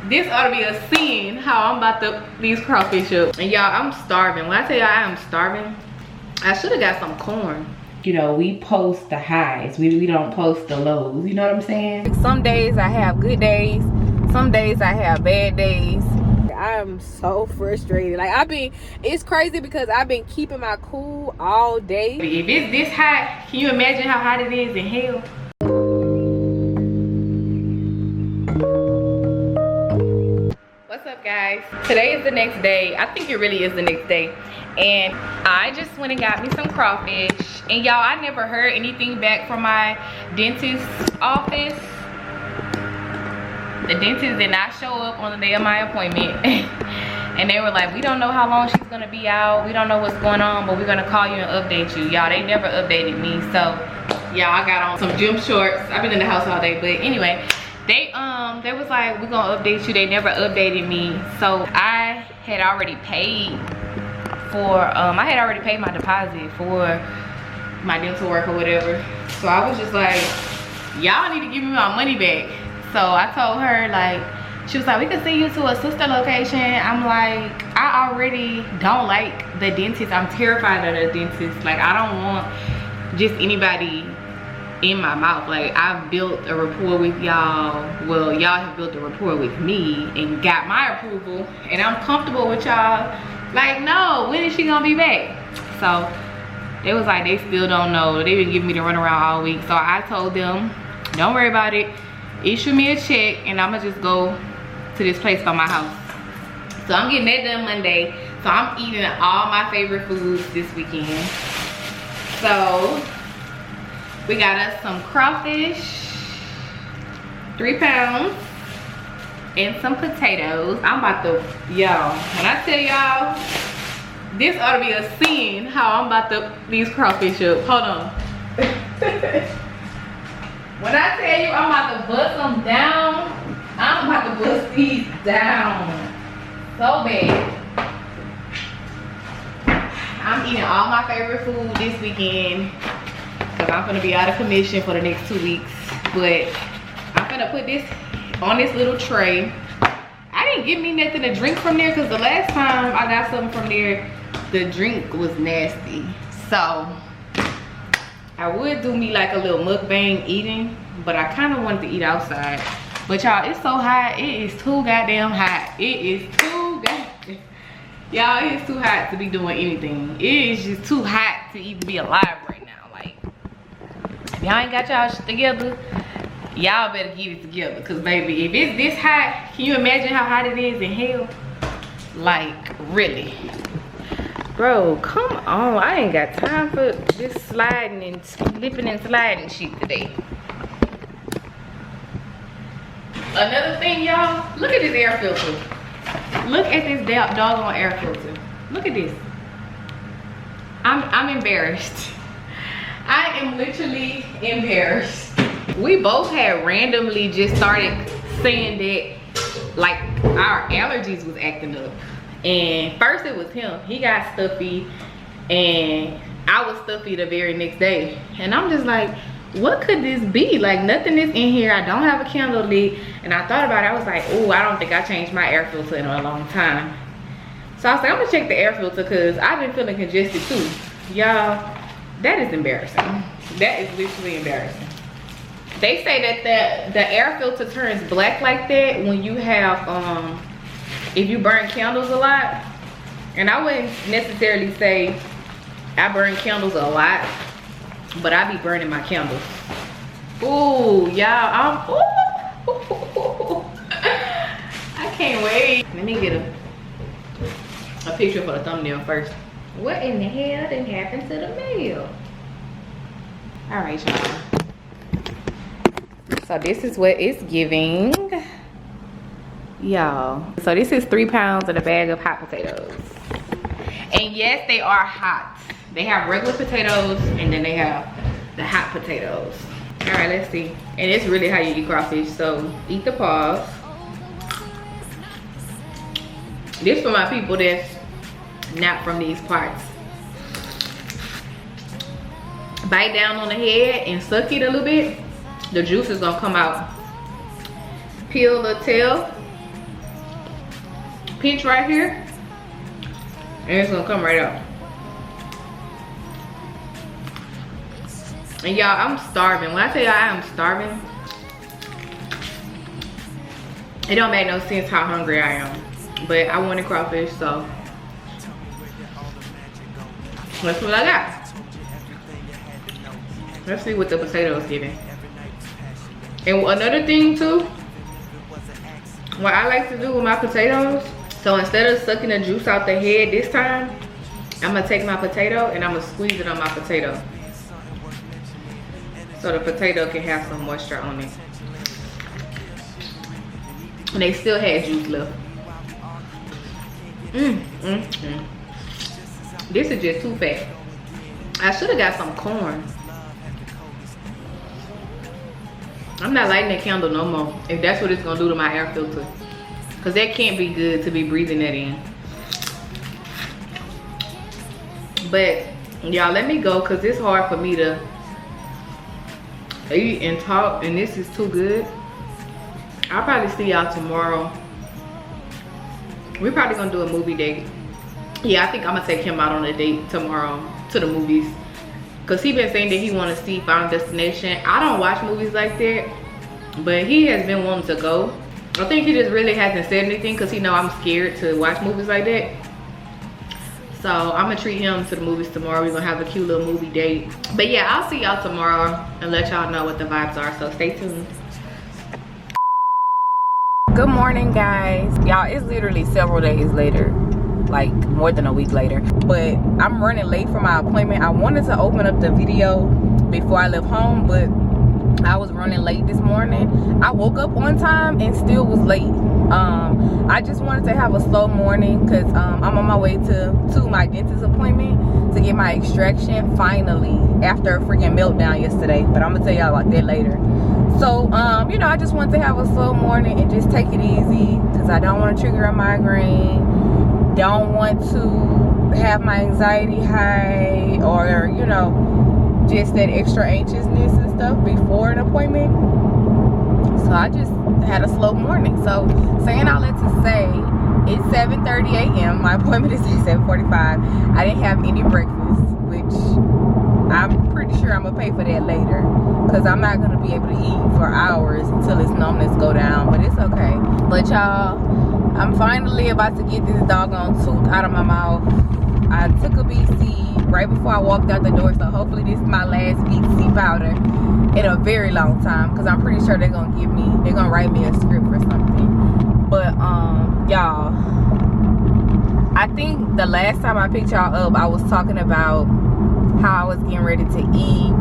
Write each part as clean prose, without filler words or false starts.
This ought to be a scene how I'm about to these crawfish up. And y'all, I'm starving. When I tell y'all I am starving, I should have got some corn. You know, we post the highs. We don't post the lows. You know what I'm saying? Some days I have good days. Some days I have bad days. I'm so frustrated. Like it's crazy because I've been keeping my cool all day. If it's this hot, can you imagine how hot it is in hell? What's up, guys? Today is the next day. I think it really is the next day. And I just went and got me some crawfish. And y'all, I never heard anything back from my dentist's office. The dentist did not show up on the day of my appointment. And they were like, we don't know how long she's gonna be out. We don't know what's going on, but we're gonna call you and update you. Y'all, they never updated me. So, y'all, I got on some gym shorts. I've been in the house all day, but anyway. They was like, we're gonna update you. They never updated me. So I had already paid for, I had already paid my deposit for my dental work or whatever. So I was just like, y'all need to give me my money back. So I told her, like, she was like, we can send you to a sister location. I'm like, I already don't like the dentist. I'm terrified of the dentist. Like, I don't want just anybody in my mouth. Like, I've built a rapport with y'all. Well, y'all have built a rapport with me and got my approval, and I'm comfortable with y'all. Like, no, when is she gonna be back? So they was like, they still don't know. They've been giving me the runaround all week. So I told them, don't worry about it. Issue me a check and I'ma just go to this place by my house. So I'm getting that done Monday. So I'm eating all my favorite foods this weekend. So we got us some crawfish, 3 pounds, and some potatoes. I'm about to, y'all, when I tell y'all, this ought to be a scene how I'm about to these crawfish up. Hold on. When I tell you I'm about to bust them down, I'm about to bust these down so bad. I'm eating all my favorite food this weekend because I'm gonna be out of commission for the next 2 weeks. But I'm gonna put this on this little tray. I didn't get me nothing to drink from there because the last time I got something from there, the drink was nasty. So I would do me like a little mukbang eating, but I kind of wanted to eat outside. But y'all, it's so hot. It is too goddamn hot. It is too goddamn. Y'all, it is too hot to be doing anything. It is just too hot to even be alive right now. Like, if y'all ain't got y'all shit together, y'all better get it together. Because, baby, if it's this hot, can you imagine how hot it is in hell? Like, really. Bro, come on. I ain't got time for this sliding and slipping and sliding shit today. Another thing, y'all, look at this air filter. Look at this doggone air filter. Look at this. I'm embarrassed. I am literally embarrassed. We both had randomly just started saying that, like, our allergies was acting up. And first it was him. He got stuffy and I was stuffy the very next day. And I'm just like, what could this be? Like, nothing is in here. I don't have a candle lit. And I thought about it. I was like, oh, I don't think I changed my air filter in a long time. So I was like, I'm gonna check the air filter because I've been feeling congested too. Y'all, that is embarrassing. That is literally embarrassing. They say that the air filter turns black like that when you have if you burn candles a lot. And I wouldn't necessarily say I burn candles a lot, but I be burning my candles. Ooh, y'all, I can't wait. Let me get a picture for the thumbnail first. What in the hell didn't happen to the mail? All right, y'all. So this is what it's giving. Y'all, so this is 3 pounds and a bag of hot potatoes. And yes, they are hot. They have regular potatoes and then they have the hot potatoes. All right, let's see. And it's really how you eat crawfish. So eat the paws. This for my people that's not from these parts. Bite down on the head and suck it a little bit. The juice is gonna come out. Peel the tail pinch right here, and it's gonna come right out. And y'all, I'm starving. When I tell y'all I'm starving, it don't make no sense how hungry I am. But I wanted crawfish, so that's what I got. Let's see what the potatoes giving. And another thing too, what I like to do with my potatoes, so instead of sucking the juice out the head this time, I'm gonna take my potato and I'm gonna squeeze it on my potato, so the potato can have some moisture on it. And they still had juice left. This is just too fat. I should have got some corn. I'm not lighting that candle no more, if that's what it's gonna do to my air filter. Cause that can't be good to be breathing that in. But y'all, let me go, cause it's hard for me to eat and talk, and this is too good. I'll probably see y'all tomorrow. We're probably gonna do a movie date. Yeah, I think I'm gonna take him out on a date tomorrow to the movies. Cause he been saying that he wanna see Final Destination. I don't watch movies like that, but he has been wanting to go. I think he just really hasn't said anything cause he know I'm scared to watch movies like that. So I'm gonna treat him to the movies tomorrow. We're gonna have a cute little movie date. But yeah, I'll see y'all tomorrow and let y'all know what the vibes are, so stay tuned. Good morning, guys. Y'all, it's literally several days later, like more than a week later, but I'm running late for my appointment. I wanted to open up the video before I left home, but I was running late this morning. I woke up on time and still was late. I just wanted to have a slow morning because I'm on my way to my dentist appointment to get my extraction finally, after a freaking meltdown yesterday, but I'm gonna tell y'all about that later. So you know, I just want to have a slow morning and just take it easy because I don't want to trigger a migraine, don't want to have my anxiety high, or you know, just that extra anxiousness and stuff before an appointment. So I just had a slow morning. So saying all that to say, it's 7:30 a.m. My appointment is at 7:45. I didn't have any breakfast, which I'm pretty sure I'm gonna pay for that later, because I'm not gonna be able to eat for hours until this numbness go down, but it's okay. But y'all, I'm finally about to get this doggone tooth out of my mouth. I took a BC right before I walked out the door, so hopefully this is my last BC powder in a very long time, because I'm pretty sure they're gonna write me a script or something. But y'all, I think the last time I picked y'all up, I was talking about how I was getting ready to eat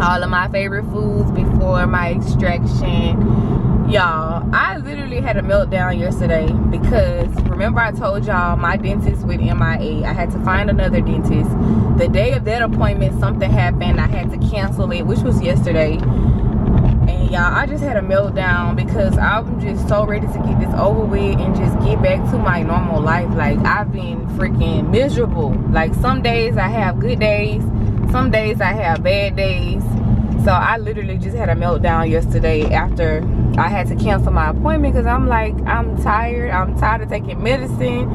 all of my favorite foods before my extraction. Y'all, I literally had a meltdown yesterday because remember I told y'all my dentist went MIA. I had to find another dentist. The day of that appointment, something happened. I had to cancel it, which was yesterday. And y'all, I just had a meltdown because I'm just so ready to get this over with and just get back to my normal life. Like, I've been freaking miserable. Like, some days I have good days, some days I have bad days. So I literally just had a meltdown yesterday after I had to cancel my appointment because I'm like, I'm tired of taking medicine.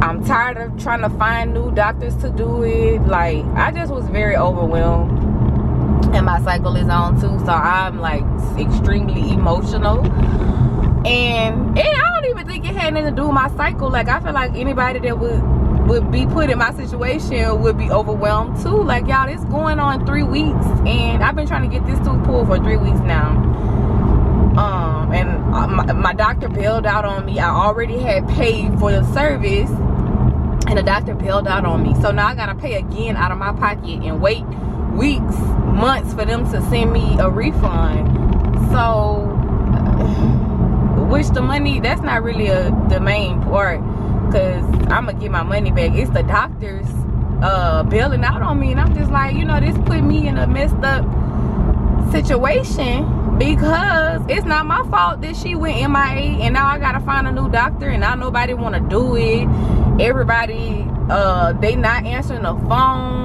I'm tired of trying to find new doctors to do it. Like, I just was very overwhelmed. And my cycle is on too, so I'm like extremely emotional. And I don't even think it had anything to do with my cycle. Like, I feel like anybody that would be put in my situation would be overwhelmed too. Like, y'all, it's going on 3 weeks and I've been trying to get this tooth pulled for 3 weeks now. And my doctor bailed out on me. I already had paid for the service and the doctor bailed out on me. So now I gotta pay again out of my pocket and wait weeks, months for them to send me a refund. So which the money, that's not really the main part, because I'm gonna get my money back. It's the doctors bailing out on me, and I'm just like, you know, this put me in a messed up situation because it's not my fault that she went MIA and now I gotta find a new doctor and now nobody want to do it. Everybody they not answering the phone.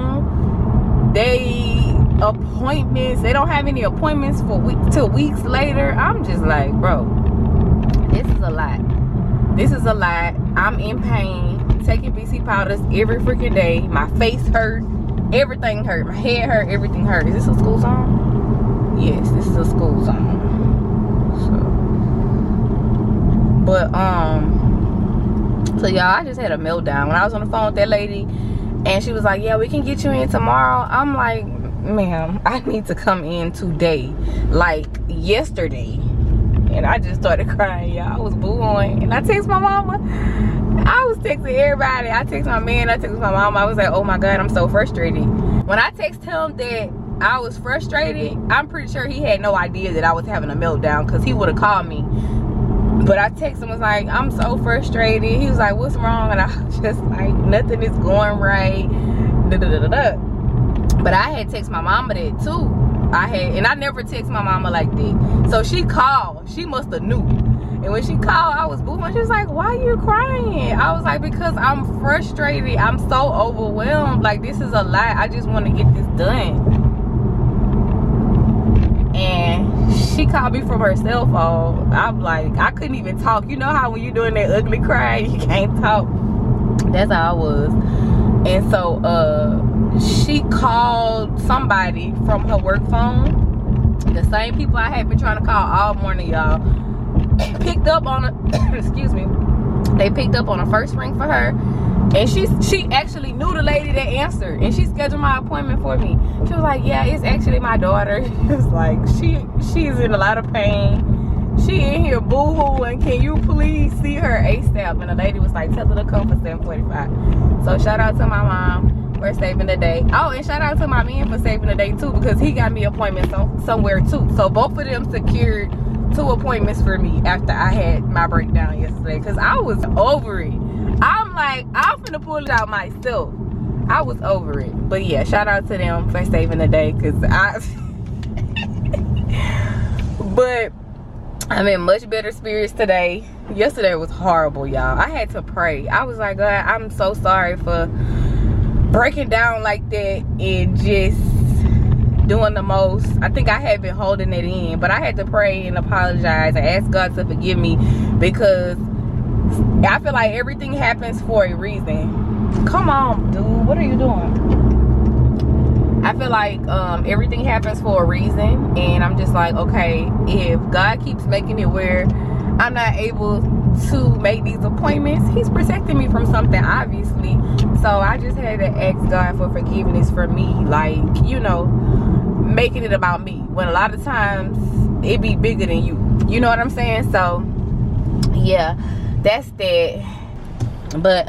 Appointments, they don't have any appointments for till weeks later. I'm just like, bro, this is a lot. This is a lot. I'm in pain, taking BC powders every freaking day. My face hurt, everything hurt, my head hurt, everything hurt. Is this a school zone? Yes, this is a school zone. But so y'all, I just had a meltdown when I was on the phone with that lady, and she was like, yeah, we can get you in tomorrow. I'm like, ma'am, I need to come in today, like yesterday. And I just started crying, y'all. I was booing, and I text my mama. I was texting everybody. I text my man, I text my mama. I was like, oh my God, I'm so frustrated. When I text him that I was frustrated, I'm pretty sure he had no idea that I was having a meltdown, because he would have called me. But I texted him, was like, I'm so frustrated. He was like, what's wrong? And I was just like, nothing is going right. But I had texted my mama that too. And I never text my mama like that. So she called. She must have knew. And when she called, I was booing. She was like, why are you crying? I was like, because I'm frustrated. I'm so overwhelmed. Like, this is a lot. I just want to get this done. And she called me from her cell phone. I'm like, I couldn't even talk. You know how when you're doing that ugly cry, you can't talk? That's how I was. And so she called somebody from her work phone. The same people I had been trying to call all morning, y'all. Picked up on a excuse me. They picked up on a first ring for her. And she actually knew the lady that answered, and she scheduled my appointment for me. She was like, yeah, it's actually my daughter. She was like, she's in a lot of pain. She in here boo-hooing. Can you please see her ASAP? And the lady was like, tell her to come for 7:45. So shout out to my mom for saving the day. Oh, and shout out to my man for saving the day too, because he got me appointments somewhere too. So both of them secured 2 appointments for me after I had my breakdown yesterday, because I was over it. I'm like, I'm finna pull it out myself. I was over it. But yeah, shout out to them for saving the day, because but I'm in much better spirits today. Yesterday was horrible, y'all. I had to pray. I was like, God, I'm so sorry for breaking down like that and just doing the most. I think I had been holding it in, but I had to pray and apologize and ask God to forgive me, because I feel like everything happens for a reason. Come on, dude, what are you doing? I feel like everything happens for a reason, and I'm just like, okay, if God keeps making it where I'm not able to make these appointments, he's protecting me from something, obviously. So I just had to ask God for forgiveness for me, like, you know, making it about me, when a lot of times it be bigger than you. You know what I'm saying? So yeah, that's that. But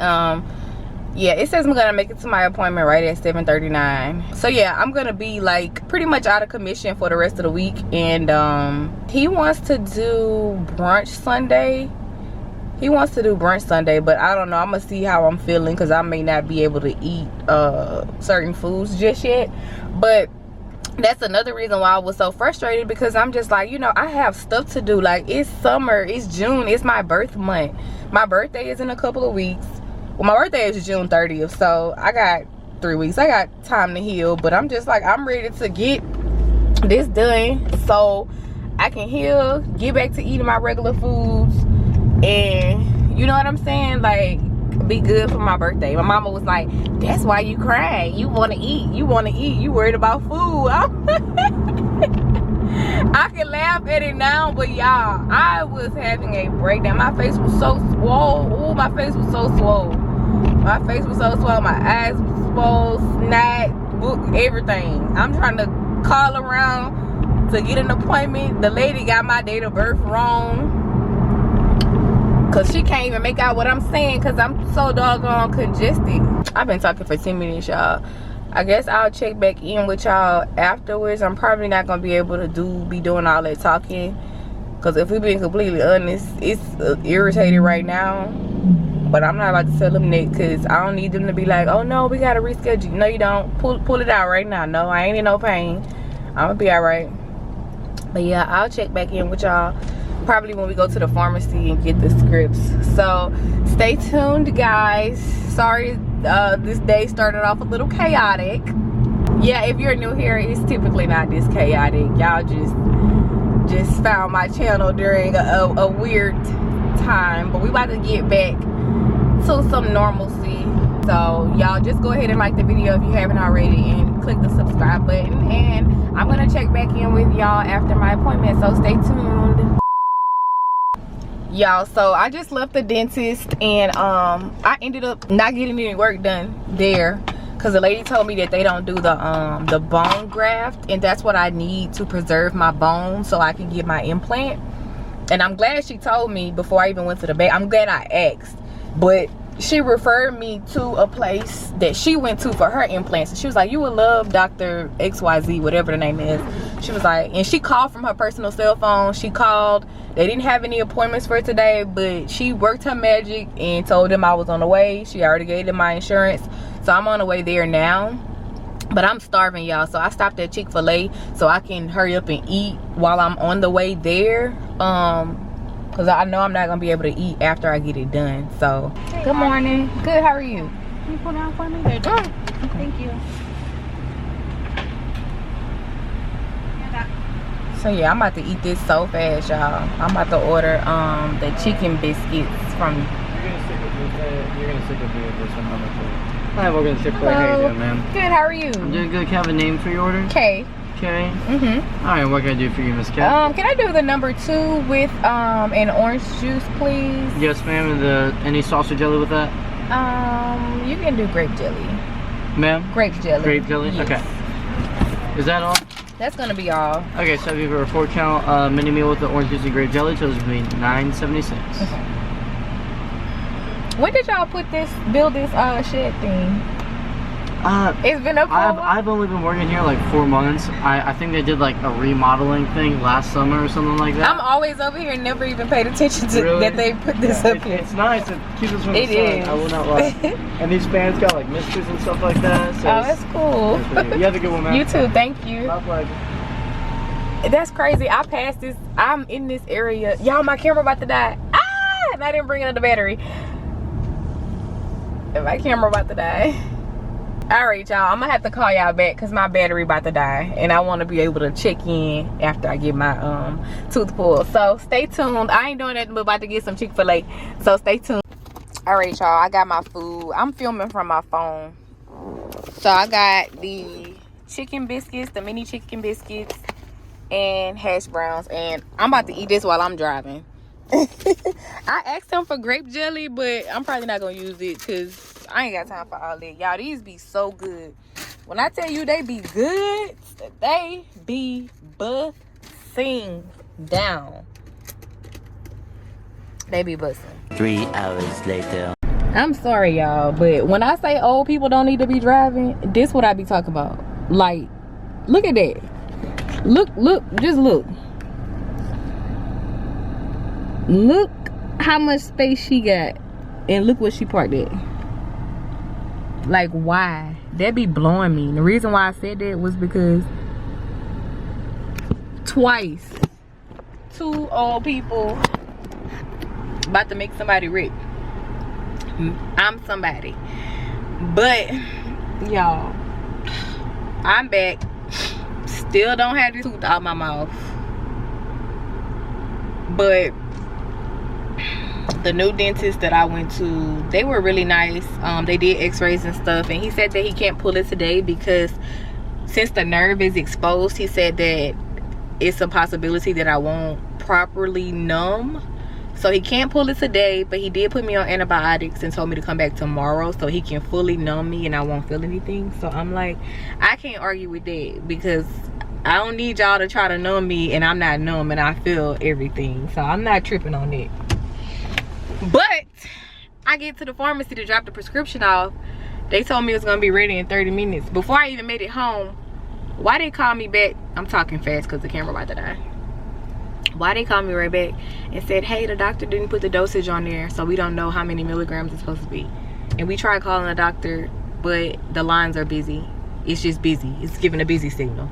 yeah, it says I'm gonna make it to my appointment right at 7:39. So yeah, I'm gonna be like pretty much out of commission for the rest of the week. And he wants to do brunch Sunday. But I don't know. I'm gonna see how I'm feeling, because I may not be able to eat certain foods just yet. But that's another reason why I was so frustrated, because I'm just like, you know, I have stuff to do. Like, it's summer, it's June, it's my birth month. My birthday is in a couple of weeks. Well, my birthday is June 30th, so I got 3 weeks. I got time to heal, but I'm just like, I'm ready to get this done so I can heal, get back to eating my regular foods, and you know what I'm saying? Like, be good for my birthday. My mama was like, that's why you crying. You want to eat. You worried about food. I can laugh at it now, but y'all, I was having a breakdown. My face was so swole. Ooh, my face was so swole. My face was so swole. My eyes was swole, snot, everything. I'm trying to call around to get an appointment. The lady got my date of birth wrong, because she can't even make out what I'm saying, because I'm so doggone congested. I've been talking for 10 minutes, y'all. I guess I'll check back in with y'all afterwards. I'm probably not going to be able to be doing all that talking, because if we're being completely honest, it's irritated right now. But I'm not about to tell them that, because I don't need them to be like, oh no, we got to reschedule. No, you don't. Pull it out right now. No, I ain't in no pain. I'm going to be all right. But yeah, I'll check back in with y'all probably when we go to the pharmacy and get the scripts. So stay tuned, guys. Sorry this day started off a little chaotic. Yeah, if you're new here, it's typically not this chaotic. Y'all just found my channel during a weird time, but we about to get back to some normalcy. So y'all just go ahead and like the video if you haven't already, and click the subscribe button, and I'm gonna check back in with y'all after my appointment, so stay tuned. Y'all, so I just left the dentist, and I ended up not getting any work done there because the lady told me that they don't do the bone graft, and that's what I need to preserve my bone so I can get my implant. And I'm glad she told me before I even went to the back. I'm glad I asked, but she referred me to a place that she went to for her implants, and she was like, you would love Dr. XYZ, whatever the name is. She was like, and she called from her personal cell phone. She called, they didn't have any appointments for today, but she worked her magic and told them I was on the way. She already gave them my insurance, so I'm on the way there now. But I'm starving, y'all, so I stopped at Chick-fil-A so I can hurry up and eat while I'm on the way there, because I know I'm not gonna be able to eat after I get it done. So hey, good morning. Good, how are you? Can you pull down for me? There, okay. Thank you. So yeah, I'm about to eat this so fast, y'all. I'm about to order the chicken biscuits from. You're gonna stick with me with this one. Hi, welcome to Chick-fil-A. How you doing, ma'am? Good, how are you? I'm doing good. Can I have a name for your order? Kay. Kay? Mm-hmm. Alright, what can I do for you, Miss Kay? Can I do the number 2 with an orange juice, please? Yes, ma'am. Any sauce or jelly with that? You can do grape jelly. Ma'am? Grape jelly. Grape jelly? Yes. Okay. Is that all? That's gonna be all. Okay, so we have a 4-count mini meal with the orange juice and grape jelly, so it's going to be $9.76. Okay. When did y'all build this shed thing? It's been up for a while? I've only been working here like 4 months. I think they did like a remodeling thing last summer or something like that. I'm always over here and never even paid attention to that they put this up here. It's nice. It keeps us from the sun. Is. I will not lie. And these fans got like misters and stuff like that. So oh, that's cool. You have a good one, man. You too. Thank you. My pleasure. That's crazy. I passed this. I'm in this area. Y'all, my camera about to die. Ah! And I didn't bring out the battery. My camera about to die. Alright, y'all, I'm gonna have to call y'all back because my battery about to die, and I want to be able to check in after I get my tooth pulled. So stay tuned. I ain't doing nothing but about to get some Chick-fil-A, so stay tuned. Alright, y'all, I got my food. I'm filming from my phone. So I got the chicken biscuits, the mini chicken biscuits, and hash browns, and I'm about to eat this while I'm driving. I asked him for grape jelly, but I'm probably not gonna use it because I ain't got time for all that. Y'all, these be so good. When I tell you they be good, they be busting down. They be busting. 3 hours later. I'm sorry, y'all, but when I say old people don't need to be driving, this what I be talking about. Like, look at that. Look, just look. Look how much space she got, and look what she parked at. Like, why? That be blowing me. And the reason why I said that was because twice 2 old people about to make somebody rich. I'm somebody. But y'all, I'm back. Still don't have this tooth out my mouth, but the new dentist that I went to, they were really nice. They did x-rays and stuff, and he said that he can't pull it today because since the nerve is exposed, he said that it's a possibility that I won't properly numb. So he can't pull it today, but he did put me on antibiotics and told me to come back tomorrow so he can fully numb me and I won't feel anything. So I'm like, I can't argue with that because I don't need y'all to try to numb me and I'm not numb and I feel everything. So I'm not tripping on it. But I get to the pharmacy to drop the prescription off. They told me it was gonna be ready in 30 minutes. Before I even made it home, why they call me back? I'm talking fast because the camera about to die. Why they called me right back and said, hey, the doctor didn't put the dosage on there, so we don't know how many milligrams it's supposed to be. And we tried calling the doctor, but the lines are busy. It's just busy. It's giving a busy signal.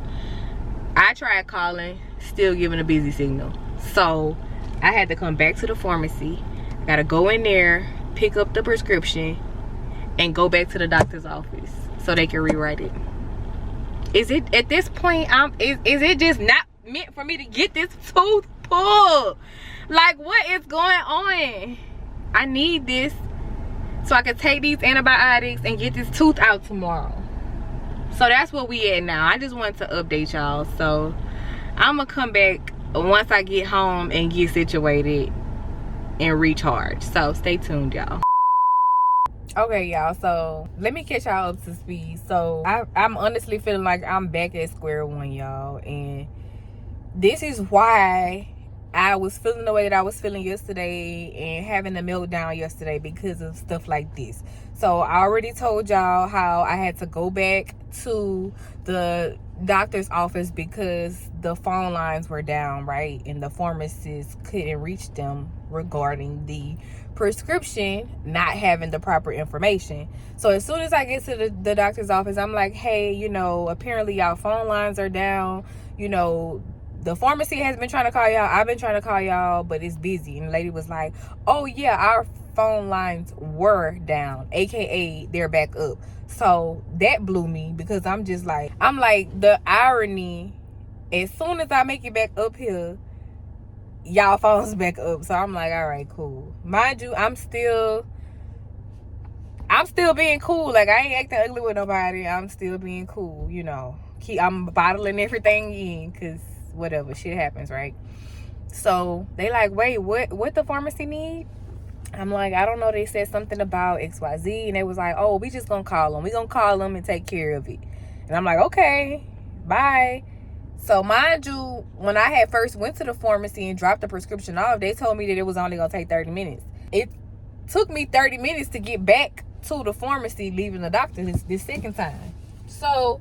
I tried calling, still giving a busy signal. So I had to come back to the pharmacy. I gotta go in there, pick up the prescription, and go back to the doctor's office so they can rewrite it. Is it at this point, is it just not meant for me to get this tooth shampoo. Like, what is going on? I need this so I can take these antibiotics and get this tooth out tomorrow. So that's what we at now. I just wanted to update y'all. So I'm gonna come back once I get home and get situated and recharge. So stay tuned, y'all. Okay, y'all, so let me catch y'all up to speed. So I'm honestly feeling like I'm back at square one, y'all, and this is why I was feeling the way that I was feeling yesterday and having a meltdown yesterday, because of stuff like this. So I already told y'all how I had to go back to the doctor's office because the phone lines were down, right? And the pharmacist couldn't reach them regarding the prescription not having the proper information. So as soon as I get to the doctor's office, I'm like, hey, you know, apparently y'all phone lines are down. You know, the pharmacy has been trying to call y'all. I've been trying to call y'all, but it's busy. And the lady was like, oh yeah, our phone lines were down, aka they're back up. So that blew me, because I'm like the irony, as soon as I make it back up here, y'all phones back up. So I'm like, all right, cool. Mind you, I'm still being cool. Like, I ain't acting ugly with nobody. I'm still being cool, you know. I'm bottling everything in, because whatever, shit happens, right? So they like, wait, what the pharmacy need? I'm like, I don't know. They said something about XYZ, and they was like, oh, we just gonna call them. We gonna call them and take care of it. And I'm like, okay, bye. So mind you, when I had first went to the pharmacy and dropped the prescription off, they told me that it was only gonna take 30 minutes. It took me 30 minutes to get back to the pharmacy, leaving the doctor this second time. So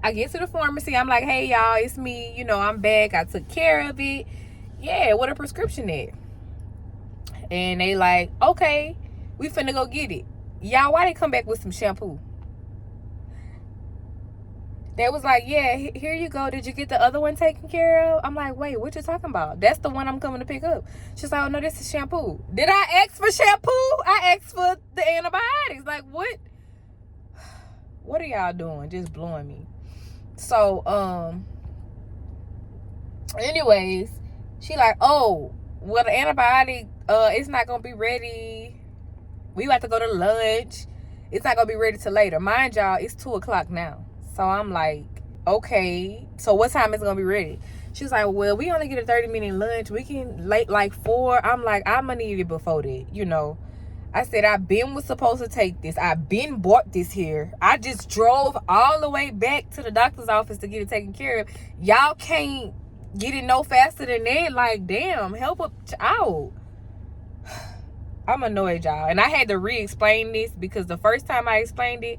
I get to the pharmacy. I'm like, hey, y'all, it's me. You know, I'm back. I took care of it. Yeah, what a prescription at? And they like, okay, we finna go get it. Y'all, why they come back with some shampoo? They was like, yeah, here you go. Did you get the other one taken care of? I'm like, wait, what you talking about? That's the one I'm coming to pick up. She's like, oh, no, this is shampoo. Did I ask for shampoo? I asked for the antibiotics. Like, what? What are y'all doing? Just blowing me. So, anyways, she like, oh, well, the antibiotic, it's not gonna be ready. We about to go to lunch. It's not gonna be ready till later. Mind y'all, it's 2 o'clock now. So I'm like, okay, so what time is it gonna be ready? She's like, well, we only get a 30-minute lunch. We can like 4. I'm like, I'm gonna need it before that, you know. I said, was supposed to take this. I bought this here. I just drove all the way back to the doctor's office to get it taken care of. Y'all can't get it no faster than that. Like, damn, help out. I'm annoyed, y'all. And I had to re-explain this, because the first time I explained it,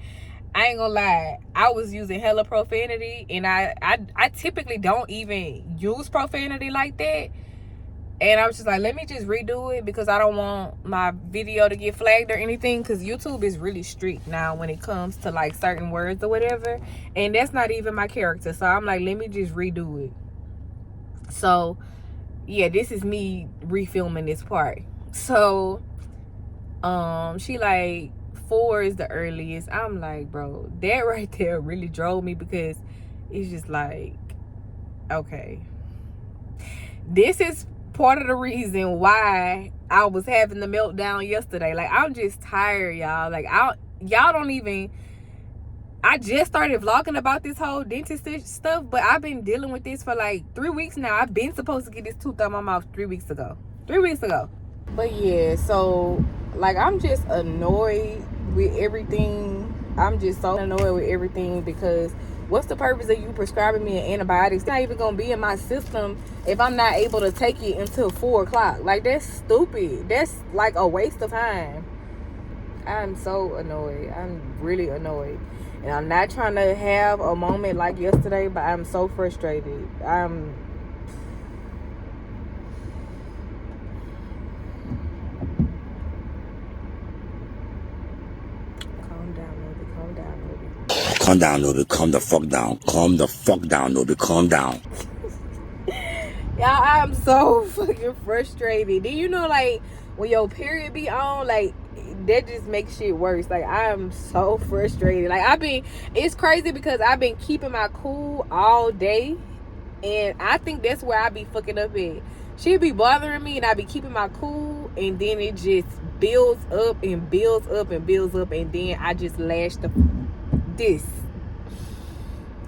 I ain't gonna lie, I was using hella profanity, and I typically don't even use profanity like that. And I was just like, let me just redo it, because I don't want my video to get flagged or anything, because YouTube is really strict now when it comes to like certain words or whatever, and that's not even my character. So I'm like, let me just redo it. So yeah, this is me refilming this part. So she like, 4 is the earliest. I'm like, bro, that right there really drove me, because it's just like, okay, this is part of the reason why I was having the meltdown yesterday. Like, I'm just tired, y'all. Like, y'all don't even, I just started vlogging about this whole dentist stuff, but I've been dealing with this for like 3 weeks now. I've been supposed to get this tooth out of my mouth 3 weeks ago. But yeah, so like, I'm just annoyed with everything. I'm just so annoyed with everything, because what's the purpose of you prescribing me an antibiotic? It's not even gonna be in my system if I'm not able to take it until 4 o'clock. Like, that's stupid. That's like a waste of time. I'm so annoyed. I'm really annoyed. And I'm not trying to have a moment like yesterday, but I'm so frustrated. Calm down, Nobi. Calm the fuck down. Calm the fuck down, Nobi. Calm down. Y'all, I'm so fucking frustrated. Do you know, like, when your period be on, like, that just makes shit worse. Like, I am so frustrated. Like, it's crazy, because I've been keeping my cool all day, and I think that's where I be fucking up at. She be bothering me, and I be keeping my cool, and then it just builds up and builds up and builds up, and then I just lash this.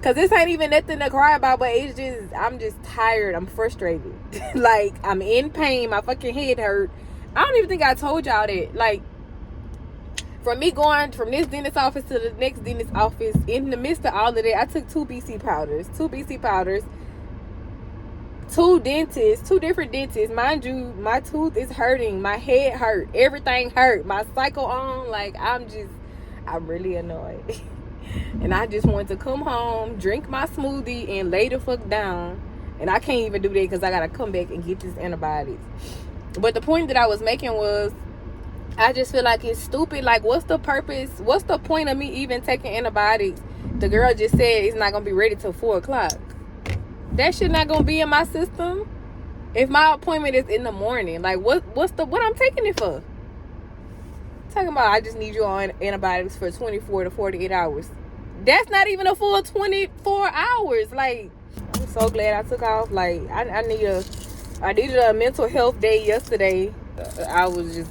Cause this ain't even nothing to cry about, but it's just, I'm just tired. I'm frustrated. Like, I'm in pain. My fucking head hurt. I don't even think I told y'all that. Like, from me going from this dentist office to the next dentist office, in the midst of all of that, I took 2 BC powders. 2 different dentists. Mind you, my tooth is hurting. My head hurt. Everything hurt. My cycle on. Like, I'm really annoyed. And I just want to come home, drink my smoothie, and lay the fuck down. And I can't even do that because I got to come back and get these antibiotics. But the point that I was making was, I just feel like it's stupid. Like, what's the purpose? What's the point of me even taking antibiotics? The girl just said it's not going to be ready till 4 o'clock. That shit not going to be in my system. If my appointment is in the morning, like, what I'm taking it for? Talking about I just need you on antibiotics for 24 to 48 hours. That's not even a full 24 hours. Like, I'm so glad I took off. Like, I needed a mental health day yesterday. I was just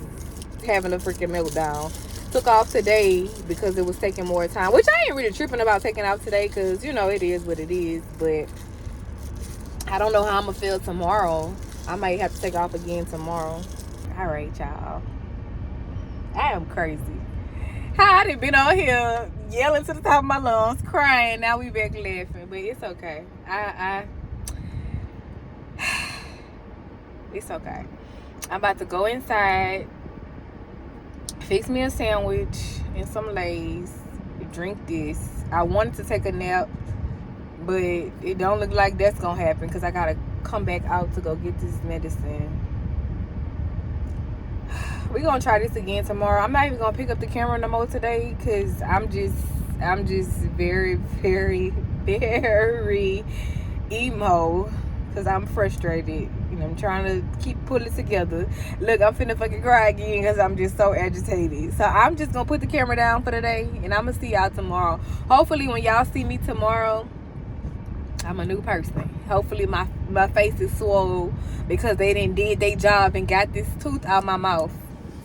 having a freaking meltdown. Took off today because it was taking more time, which I ain't really tripping about taking off today, because, you know, it is what it is. But I don't know how I'm gonna feel tomorrow. I might have to take off again tomorrow. All right, y'all. I am crazy. I done been on here yelling to the top of my lungs, crying. Now we back laughing, but it's okay. It's okay. I'm about to go inside, fix me a sandwich and some Lay's, drink this. I wanted to take a nap, but it don't look like that's gonna happen because I gotta come back out to go get this medicine. We're gonna try this again tomorrow. I'm not even gonna pick up the camera no more today because I'm just very, very, very emo because I'm frustrated. You know, I'm trying to keep pulling it together. Look, I'm finna fucking cry again because I'm just so agitated. So I'm just gonna put the camera down for today, and I'm gonna see y'all tomorrow. Hopefully when y'all see me tomorrow, I'm a new person. Hopefully my face is swole because they done did their job and got this tooth out my mouth,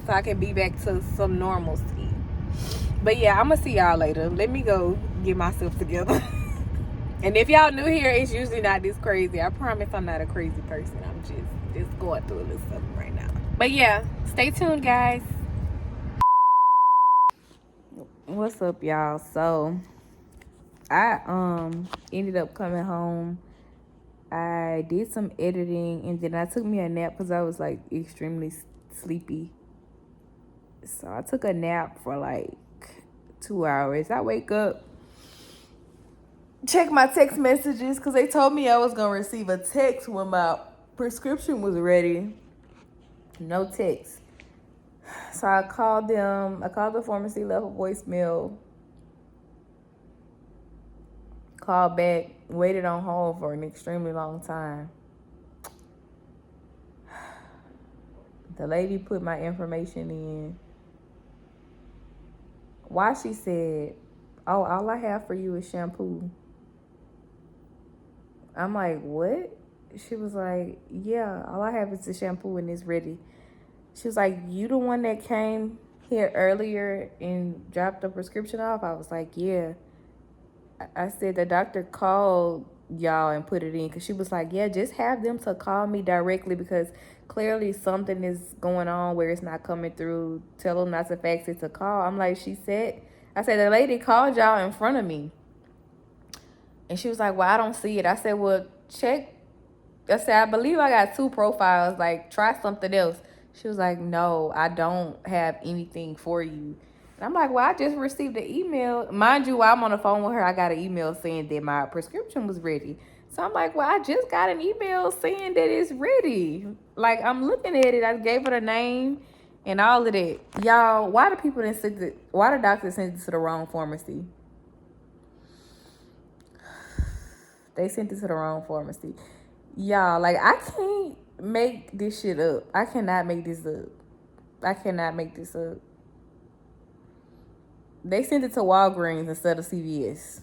so I can be back to some normalcy. But yeah, I'm gonna see y'all later. Let me go get myself together. And if y'all new here, it's usually not this crazy. I promise I'm not a crazy person. I'm just going through a little something right now. But yeah, stay tuned, guys. What's up, y'all? So I ended up coming home. I did some editing, and then I took me a nap because I was like extremely sleepy. So I took a nap for like 2 hours. I wake up, check my text messages because they told me I was gonna receive a text when my prescription was ready. No text. So I called them. I called the pharmacy, left a voicemail, called back, waited on hold for an extremely long time. The lady put my information in. Why she said, "Oh, all I have for you is shampoo." I'm like, what? She was like, yeah, all I have is the shampoo and it's ready. She was like, you the one that came here earlier and dropped the prescription off? I was like, yeah. I said the doctor called y'all and put it in, because she was like, yeah, just have them to call me directly because clearly something is going on where it's not coming through. Tell them not to fax it, to call. I'm like, I said, the lady called y'all in front of me. And she was like, well, I don't see it. I said, well, check. I said, I believe I got 2 profiles. Like, try something else. She was like, no, I don't have anything for you. And I'm like, well, I just received an email. Mind you, while I'm on the phone with her, I got an email saying that my prescription was ready. So I'm like, well, I just got an email saying that it's ready. Like, I'm looking at it. I gave her the name and all of that. Y'all, why the doctor sent it to the wrong pharmacy? They sent it to the wrong pharmacy. Y'all, like, I can't make this shit up. I cannot make this up. I cannot make this up. They sent it to Walgreens instead of CVS.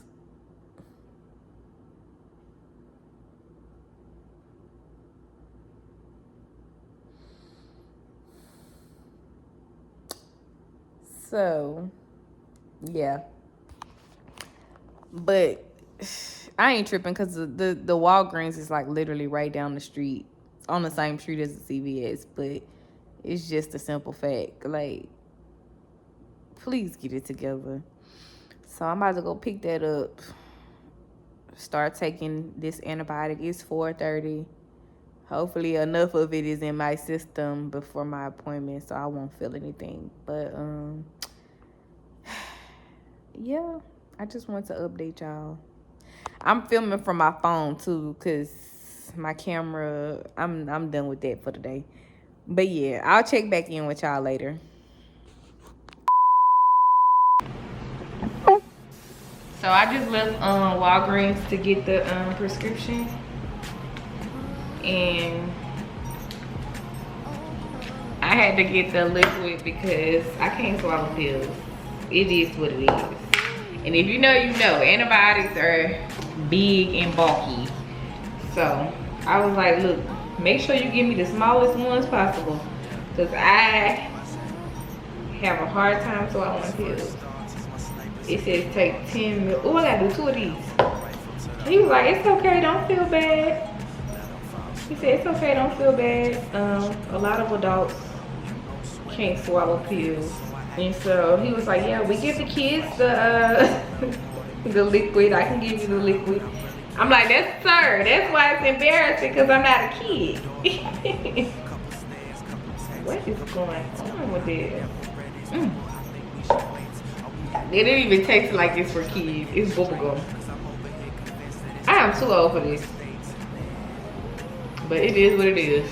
So, yeah. But I ain't tripping because the Walgreens is like literally right down the street, on the same street as the CVS. But it's just a simple fact. Like, please get it together. So I'm about to go pick that up. Start taking this antibiotic. It's 4:30. Hopefully enough of it is in my system before my appointment so I won't feel anything. But yeah, I just want to update y'all. I'm filming from my phone too, cause my camera, I'm done with that for today. But yeah, I'll check back in with y'all later. So I just left Walgreens to get the prescription, and I had to get the liquid because I can't swallow pills. It is what it is. And if you know, you know, antibiotics are big and bulky. So I was like, look, make sure you give me the smallest ones possible, because I have a hard time swallowing pills. It says take 10 mil. Oh, I gotta do 2 of these. He was like, it's okay, don't feel bad. He said, it's okay, don't feel bad. A lot of adults can't swallow pills. And so he was like, yeah, we give the kids the the liquid. I can give you the liquid. I'm like, that's sir. That's why it's embarrassing, because I'm not a kid. What is going on with this? It didn't even taste like it's for kids. It's bubblegum. I am too old for this. But it is what it is.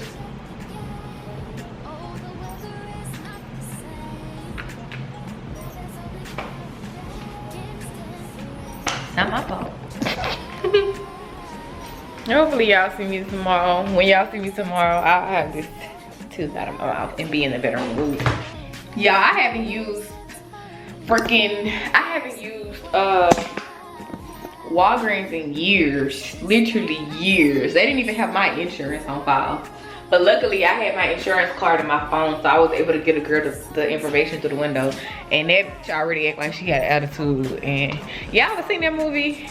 Not my fault. Hopefully y'all see me tomorrow. When y'all see me tomorrow, I'll have this tooth out of my mouth and be in a better mood. Y'all, I haven't used Walgreens in years. Literally years. They didn't even have my insurance on file. But luckily I had my insurance card in my phone, so I was able to get a girl the information through the window. And that bitch already act like she got attitude. And y'all ever seen that movie?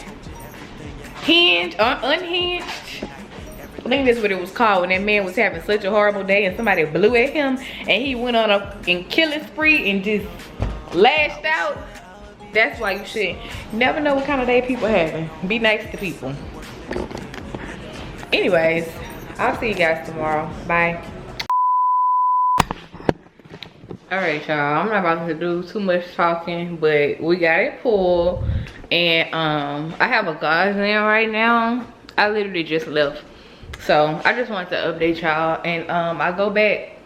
Unhinged? I think that's what it was called, when that man was having such a horrible day and somebody blew at him and he went on a killing spree and just lashed out. That's why you should never know what kind of day people having. Be nice to people. Anyways, I'll see you guys tomorrow. Bye. Alright, y'all, I'm not about to do too much talking, but we got it pulled. And I have a gauze in right now. I literally just left. So I just wanted to update y'all. And I go back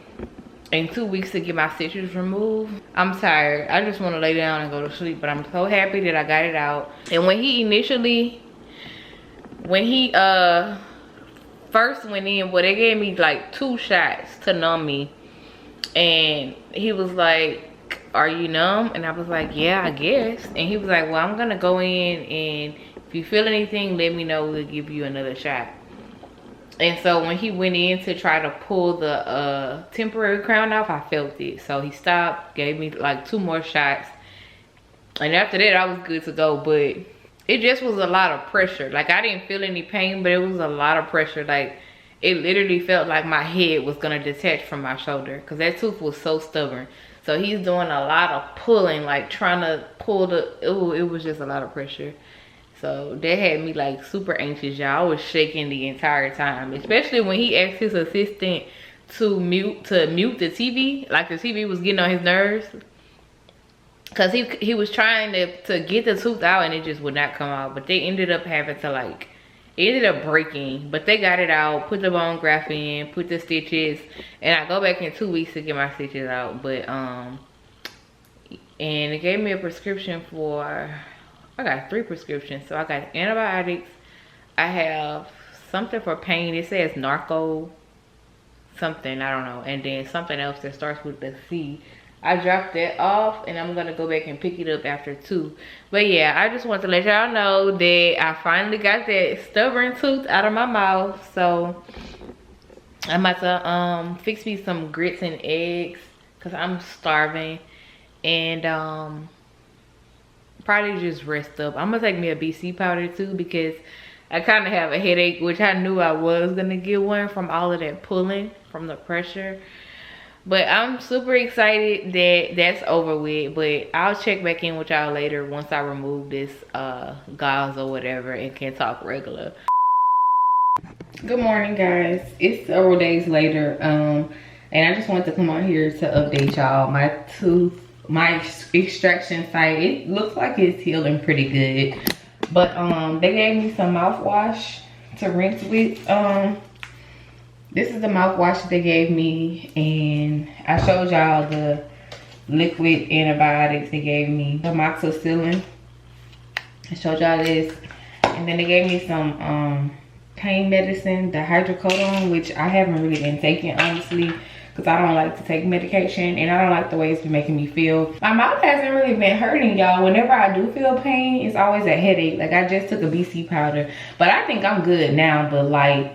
in 2 weeks to get my stitches removed. I'm tired. I just want to lay down and go to sleep, but I'm so happy that I got it out. And when he first went in, well, they gave me like 2 shots to numb me, and he was like, are you numb? And I was like, yeah, I guess. And he was like, well, I'm gonna go in, and if you feel anything, let me know, we'll give you another shot. And so when he went in to try to pull the temporary crown off, I felt it. So he stopped, gave me like 2 more shots. And after that, I was good to go. But it just was a lot of pressure. Like, I didn't feel any pain, but it was a lot of pressure. Like, it literally felt like my head was going to detach from my shoulder, because that tooth was so stubborn. So he's doing a lot of pulling, like trying to pull it was just a lot of pressure. So that had me like super anxious, y'all. I was shaking the entire time, especially when he asked his assistant to mute the TV. Like, the TV was getting on his nerves, because he was trying to get the tooth out and it just would not come out. But they ended up having to, like, it ended up breaking, but they got it out, put the bone graft in, put the stitches, and I go back in 2 weeks to get my stitches out. But and it gave me a prescription for, I got 3 prescriptions. So I got antibiotics, I have something for pain, it says narco something, I don't know, and then something else that starts with the C. I dropped that off, and I'm gonna go back and pick it up after 2. But yeah, I just want to let y'all know that I finally got that stubborn tooth out of my mouth. So I'm about to fix me some grits and eggs, because I'm starving. and probably just rest up. I'm gonna take me a BC powder too, because I kind of have a headache, which I knew I was gonna get one from all of that pulling from the pressure. But I'm super excited that that's over with. But I'll check back in with y'all later once I remove this gauze or whatever and can talk regular. Good morning, guys. It's several days later, and I just wanted to come on here to update y'all. My extraction site, it looks like it's healing pretty good. But they gave me some mouthwash to rinse with. This is the mouthwash that they gave me, and I showed y'all the liquid antibiotics they gave me, the amoxicillin. I showed y'all this, and then they gave me some pain medicine, the hydrocodone, which I haven't really been taking, honestly, because I don't like to take medication, and I don't like the way it's been making me feel. My mouth hasn't really been hurting, y'all. Whenever I do feel pain, it's always a headache. Like, I just took a BC powder, but I think I'm good now. But like,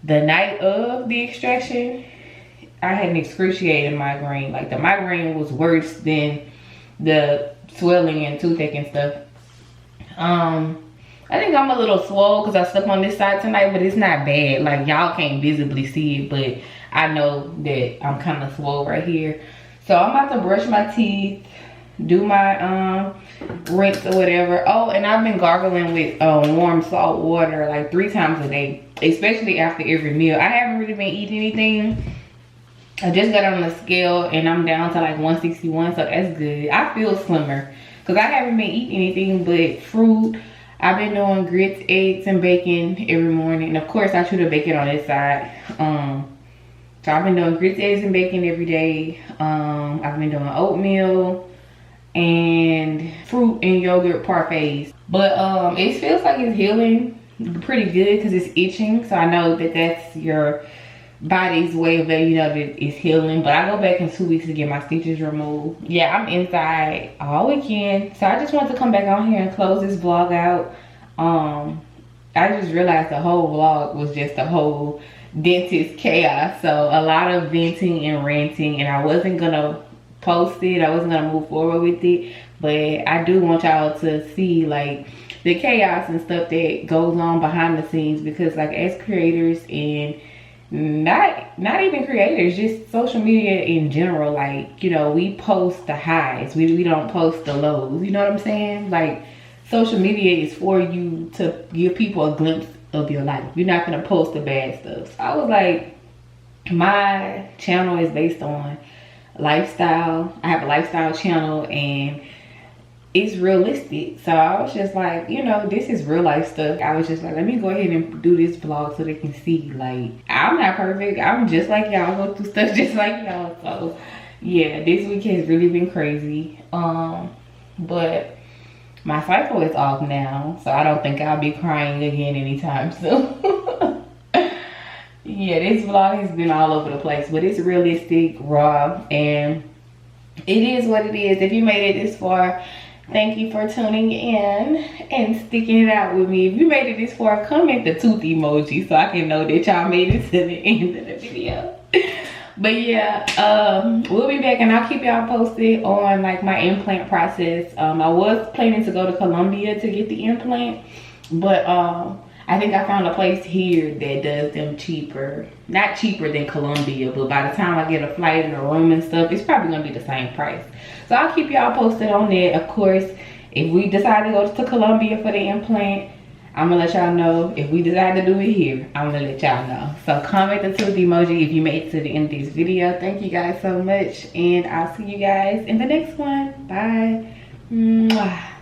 the night of the extraction, I had an excruciating migraine. Like, the migraine was worse than the swelling and toothache and stuff. I think I'm a little swole because I slept on this side tonight, but it's not bad. Like, y'all can't visibly see it, but I know that I'm kind of swole right here. So I'm about to brush my teeth, do my rinse or whatever. Oh, and I've been gargling with warm salt water like 3 times a day, especially after every meal. I haven't really been eating anything. I just got on the scale and I'm down to like 161, so that's good. I feel slimmer because I haven't been eating anything but fruit. I've been doing grits, eggs, and bacon every morning. And of course, I chew the bacon on this side. So I've been doing grits, eggs, and bacon every day. I've been doing oatmeal and fruit and yogurt parfaits. But it feels like it's healing pretty good because it's itching. So I know that that's your body's way of letting you know that it's healing. But I go back in 2 weeks to get my stitches removed. Yeah, I'm inside all weekend. So I just wanted to come back on here and close this vlog out. I just realized the whole vlog was just a whole dentist chaos. So a lot of venting and ranting, and I wasn't gonna post it. I wasn't gonna move forward with it. But I do want y'all to see like the chaos and stuff that goes on behind the scenes, because like as creators, and not even creators, just social media in general, like, you know, we post the highs, we don't post the lows, you know what I'm saying? Like, social media is for you to give people a glimpse of your life. You're not gonna post the bad stuff. So I was like, my channel is based on lifestyle. I have a lifestyle channel and it's realistic. So I was just like, you know, this is real life stuff. I was just like, let me go ahead and do this vlog so they can see, like, I'm not perfect. I'm just like y'all, go through stuff just like y'all. So yeah, this week has really been crazy. But my cycle is off now, so I don't think I'll be crying again anytime soon. Yeah, this vlog has been all over the place, but it's realistic, raw, and it is what it is. If you made it this far, thank you for tuning in and sticking it out with me. If you made it this far, comment the tooth emoji so I can know that y'all made it to the end of the video. But yeah, we'll be back and I'll keep y'all posted on like my implant process. I was planning to go to Colombia to get the implant, but I think I found a place here that does them cheaper. Not cheaper than Colombia, but by the time I get a flight and a room and stuff, it's probably gonna be the same price. So I'll keep y'all posted on that. Of course, if we decide to go to Colombia for the implant, I'm gonna let y'all know. If we decide to do it here, I'm gonna let y'all know. So comment the tooth emoji if you made it to the end of this video. Thank you guys so much, and I'll see you guys in the next one. Bye. Mwah.